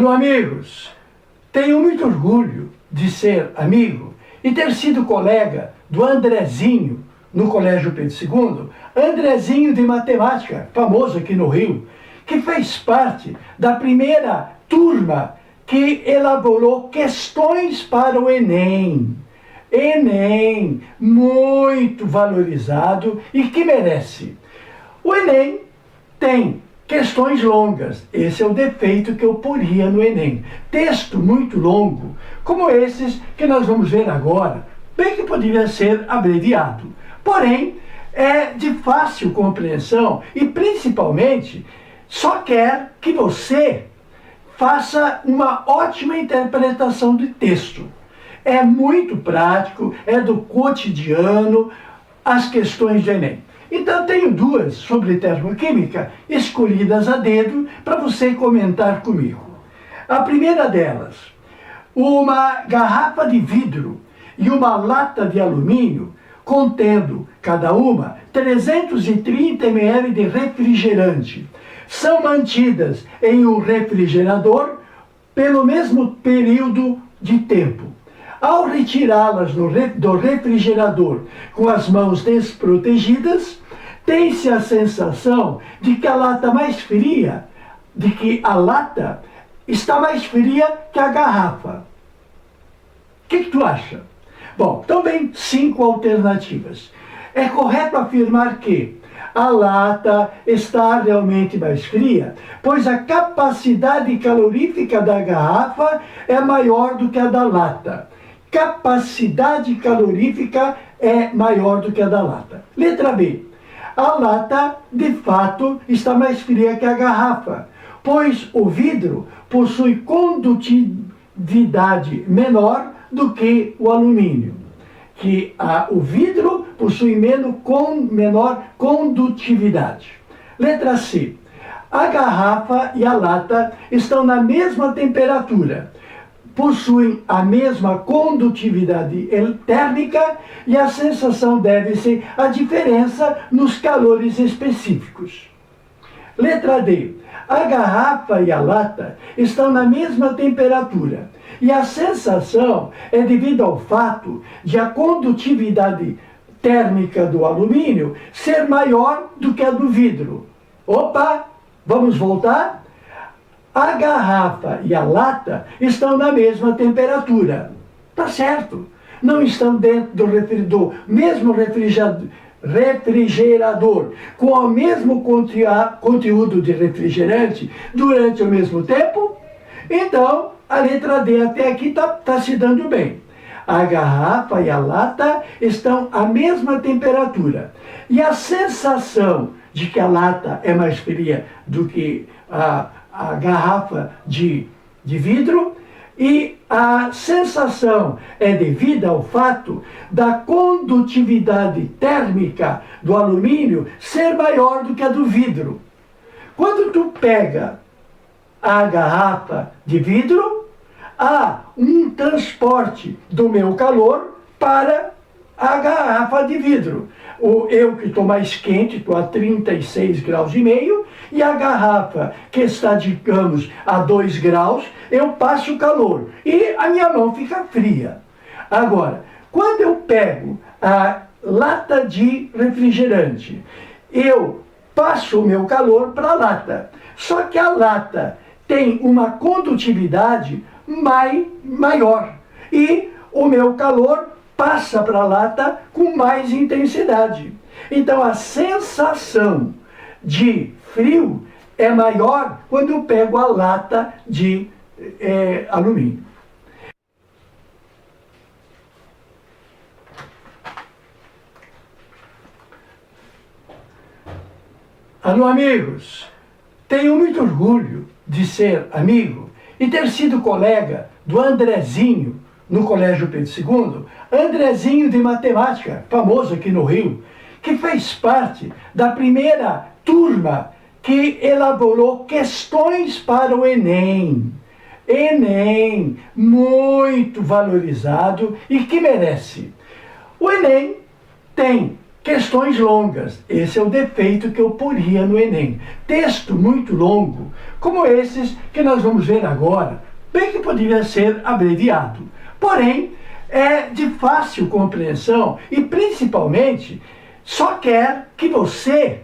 Alô, amigos! Tenho muito orgulho de ser amigo e ter sido colega do Andrezinho no Colégio Pedro II, Andrezinho de Matemática, famoso aqui no Rio, que fez parte da primeira turma que elaborou questões para o Enem. Enem, muito valorizado e que merece. O Enem tem questões longas, esse é o defeito que eu poria no Enem. Texto muito longo, como esses que nós vamos ver agora, bem que poderia ser abreviado. Porém, é de fácil compreensão e, principalmente, só quer que você faça uma ótima interpretação do texto. É muito prático, é do cotidiano, as questões de Enem. Então, tenho duas sobre termoquímica escolhidas a dedo para você comentar comigo. A primeira delas, uma garrafa de vidro e uma lata de alumínio contendo, cada uma, 330 ml de refrigerante. São mantidas em um refrigerador pelo mesmo período de tempo. Ao retirá-las do refrigerador com as mãos desprotegidas, tem-se a sensação de que a lata está mais fria que a garrafa. O que tu acha? Bom, também 5 alternativas. É correto afirmar que a lata está realmente mais fria, pois a capacidade calorífica da garrafa é maior do que a da lata. Capacidade calorífica é maior do que a da lata. Letra B. A lata, de fato, está mais fria que a garrafa, pois o vidro possui condutividade menor do que o alumínio. O vidro possui menor condutividade. Letra C. A garrafa e a lata estão na mesma temperatura, possuem a mesma condutividade térmica e a sensação deve-se à diferença nos calores específicos. Letra D. A garrafa e a lata estão na mesma temperatura e a sensação é devido ao fato de a condutividade térmica do alumínio ser maior do que a do vidro. Opa! Vamos voltar? A garrafa e a lata estão na mesma temperatura. Tá certo. Não estão dentro do mesmo refrigerador com o mesmo conteúdo de refrigerante durante o mesmo tempo? Então, a letra D até aqui está se dando bem. A garrafa e a lata estão à mesma temperatura. E a sensação de que a lata é mais fria do que a garrafa de vidro, e a sensação é devida ao fato da condutividade térmica do alumínio ser maior do que a do vidro. Quando tu pega a garrafa de vidro, há um transporte do meu calor para a garrafa de vidro. Eu que estou mais quente, estou a 36 graus e meio, e a garrafa que está, digamos, a 2 graus, eu passo o calor e a minha mão fica fria. Agora, quando eu pego a lata de refrigerante, eu passo o meu calor para a lata. Só que a lata tem uma condutividade maior e o meu calor passa para a lata com mais intensidade. Então a sensação de frio é maior quando eu pego a lata de alumínio. Alô, amigos! Tenho muito orgulho de ser amigo e ter sido colega do Andrezinho no Colégio Pedro II, Andrezinho de Matemática, famoso aqui no Rio, que fez parte da primeira turma que elaborou questões para o Enem. Enem, muito valorizado e que merece. O Enem tem questões longas. Esse é o defeito que eu poria no Enem. Texto muito longo, como esses que nós vamos ver agora, bem que poderia ser abreviado. Porém, é de fácil compreensão e, principalmente, só quer que você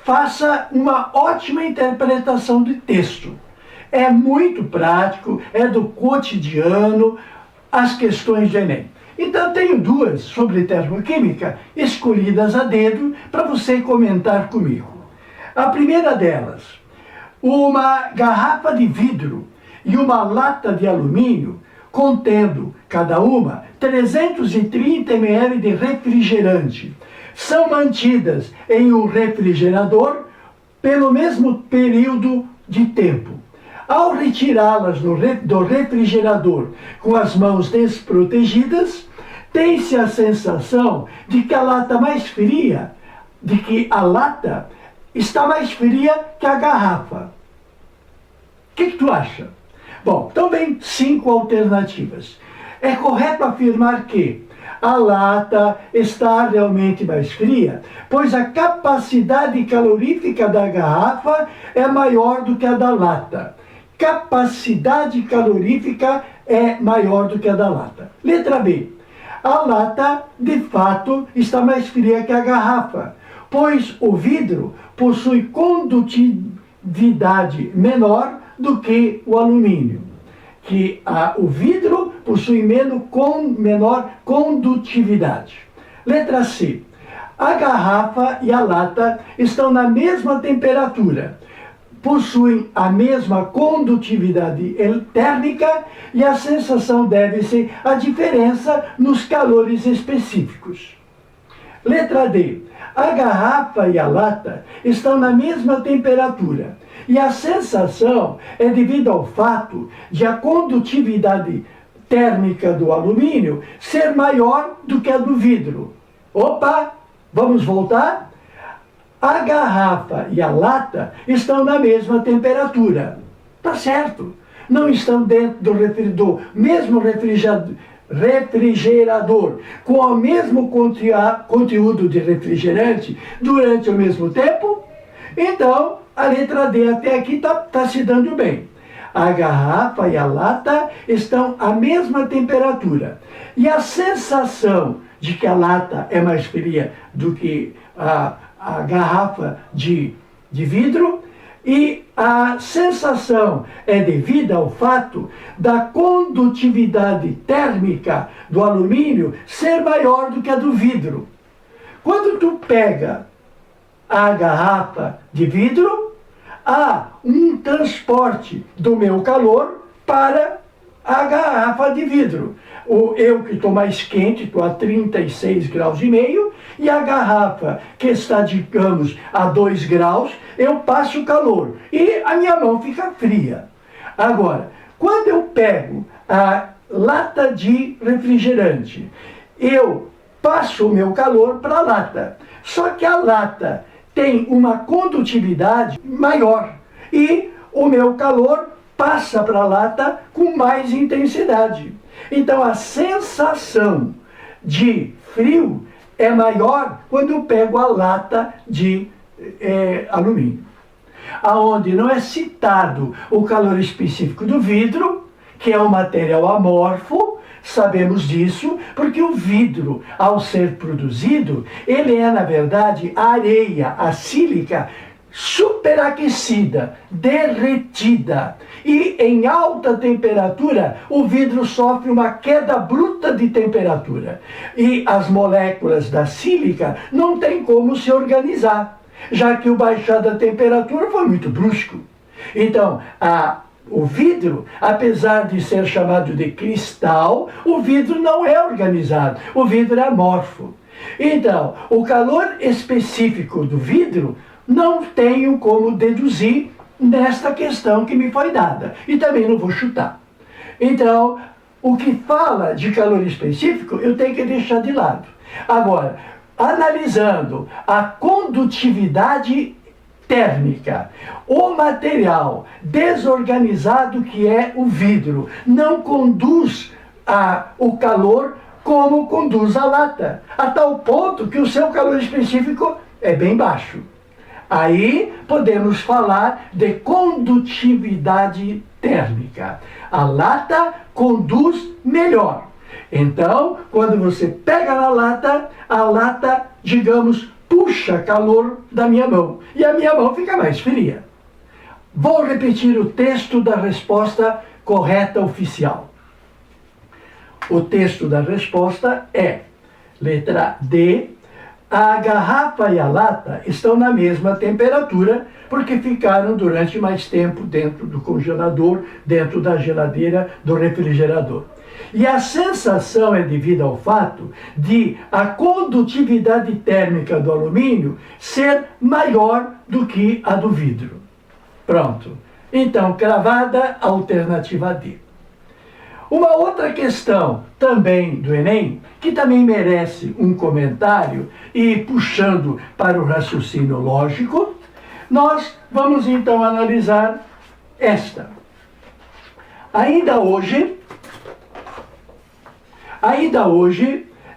faça uma ótima interpretação de texto. É muito prático, é do cotidiano, as questões do Enem. Então, tenho duas sobre termoquímica escolhidas a dedo para você comentar comigo. A primeira delas, uma garrafa de vidro e uma lata de alumínio contendo, cada uma, 330 ml de refrigerante, são mantidas em um refrigerador pelo mesmo período de tempo. Ao retirá-las do refrigerador com as mãos desprotegidas, tem-se a sensação de que a lata está mais fria que a garrafa. O que tu acha? Bom, também 5 alternativas. É correto afirmar que a lata está realmente mais fria, pois a capacidade calorífica da garrafa é maior do que a da lata. Capacidade calorífica é maior do que a da lata. Letra B. A lata, de fato, está mais fria que a garrafa, pois o vidro possui condutividade menor do que o alumínio. O vidro possui menor condutividade. Letra C. A garrafa e a lata estão na mesma temperatura, possuem a mesma condutividade térmica e a sensação deve-se à diferença nos calores específicos. Letra D. A garrafa e a lata estão na mesma temperatura e a sensação é devido ao fato de a condutividade térmica do alumínio ser maior do que a do vidro. Opa, vamos voltar? A garrafa e a lata estão na mesma temperatura. Tá certo. Não estão dentro do mesmo refrigerador com o mesmo conteúdo de refrigerante durante o mesmo tempo? Então, a letra D até aqui tá se dando bem. A garrafa e a lata estão à mesma temperatura. E a sensação de que a lata é mais fria do que a garrafa de vidro, e a sensação é devida ao fato da condutividade térmica do alumínio ser maior do que a do vidro. Quando tu pega a garrafa de vidro, há um transporte do meu calor para a garrafa de vidro. Eu que estou mais quente, estou a 36 graus e meio, e a garrafa que está, digamos, a 2 graus, eu passo o calor e a minha mão fica fria. Agora, quando eu pego a lata de refrigerante, eu passo o meu calor para a lata. Só que a lata tem uma condutividade maior e o meu calor passa para a lata com mais intensidade. Então a sensação de frio é maior quando eu pego a lata de alumínio. Aonde não é citado o calor específico do vidro, que é um material amorfo, sabemos disso, porque o vidro, ao ser produzido, ele é, na verdade, a areia, a sílica, superaquecida, derretida. E em alta temperatura, o vidro sofre uma queda bruta de temperatura. E as moléculas da sílica não têm como se organizar, já que o baixar da temperatura foi muito brusco. Então, o vidro, apesar de ser chamado de cristal, o vidro não é organizado, o vidro é amorfo. Então, o calor específico do vidro não tenho como deduzir nesta questão que me foi dada. E também não vou chutar. Então, o que fala de calor específico, eu tenho que deixar de lado. Agora, analisando a condutividade térmica, o material desorganizado que é o vidro não conduz o calor como conduz a lata, a tal ponto que o seu calor específico é bem baixo. Aí podemos falar de condutividade térmica. A lata conduz melhor. Então, quando você pega na lata, a lata, digamos, puxa calor da minha mão e a minha mão fica mais fria. Vou repetir o texto da resposta correta oficial. O texto da resposta é, letra D, a garrafa e a lata estão na mesma temperatura porque ficaram durante mais tempo dentro do congelador, dentro da geladeira, do refrigerador. E a sensação é devida ao fato de a condutividade térmica do alumínio ser maior do que a do vidro. Pronto. Então, cravada, alternativa D. Uma outra questão, também do Enem, que também merece um comentário e puxando para o raciocínio lógico, nós vamos então analisar esta. Ainda hoje,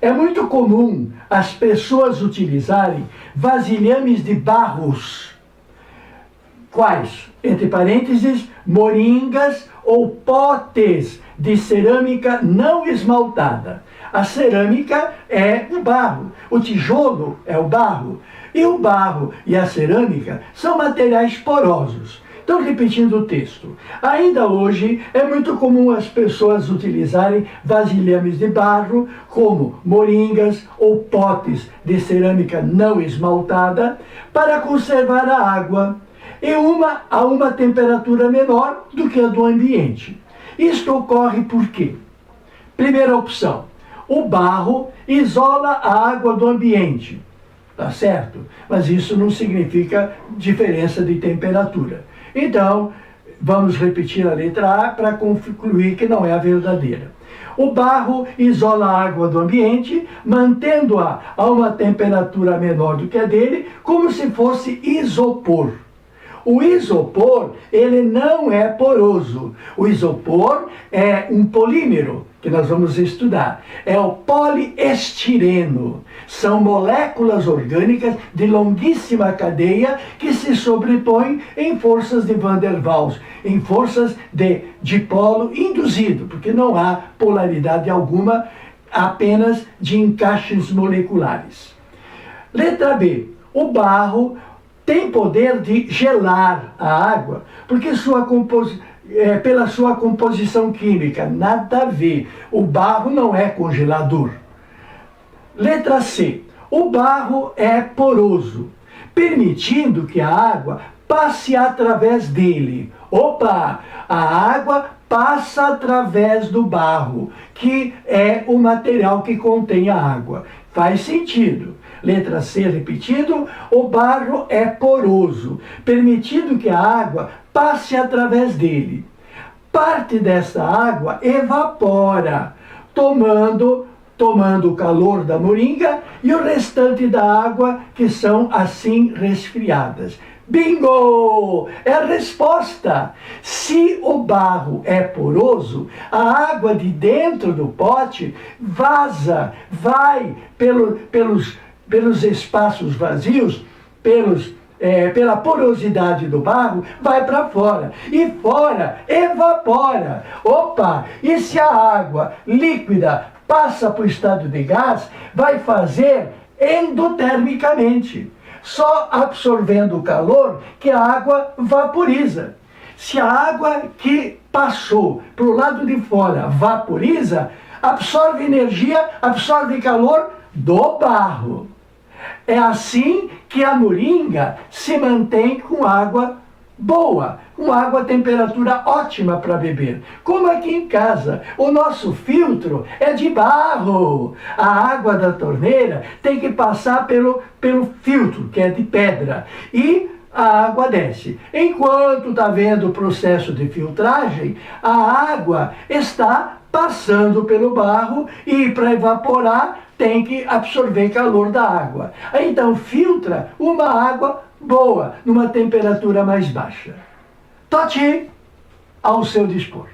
é muito comum as pessoas utilizarem vasilhames de barros. Quais? Entre parênteses, moringas ou potes de cerâmica não esmaltada. A cerâmica é o barro, o tijolo é o barro, e o barro e a cerâmica são materiais porosos. Então, repetindo o texto, ainda hoje é muito comum as pessoas utilizarem vasilhames de barro, como moringas ou potes de cerâmica não esmaltada, para conservar a água a uma temperatura menor do que a do ambiente. Isto ocorre por quê? Primeira opção, o barro isola a água do ambiente, tá certo? Mas isso não significa diferença de temperatura. Então, vamos repetir a letra A para concluir que não é a verdadeira. O barro isola a água do ambiente, mantendo-a a uma temperatura menor do que a dele, como se fosse isopor. O isopor, ele não é poroso. O isopor é um polímero, que nós vamos estudar. É o poliestireno. São moléculas orgânicas de longuíssima cadeia que se sobrepõem em forças de Van der Waals, em forças de dipolo induzido, porque não há polaridade alguma, apenas de encaixes moleculares. Letra B. O barro tem poder de gelar a água, porque pela sua composição química, nada a ver. O barro não é congelador. Letra C. O barro é poroso, permitindo que a água passe através dele. Opa! A água passa através do barro, que é o material que contém a água. Faz sentido. Letra C, repetindo, o barro é poroso, permitindo que a água passe através dele. Parte dessa água evapora, tomando o calor da moringa e o restante da água, que são assim resfriadas. Bingo! É a resposta. Se o barro é poroso, a água de dentro do pote vaza, vai pelos espaços vazios, pela porosidade do barro, vai para fora. E fora evapora. Opa! E se a água líquida passa para o estado de gás, vai fazer endotermicamente. Só absorvendo o calor que a água vaporiza. Se a água que passou para o lado de fora vaporiza, absorve energia, absorve calor do barro. É assim que a moringa se mantém com água boa, com água a temperatura ótima para beber. Como aqui em casa, o nosso filtro é de barro. A água da torneira tem que passar pelo filtro, que é de pedra, e a água desce. Enquanto está havendo o processo de filtragem, a água está passando pelo barro e para evaporar tem que absorver calor da água. Então filtra uma água boa, numa temperatura mais baixa. Toti, ao seu dispor.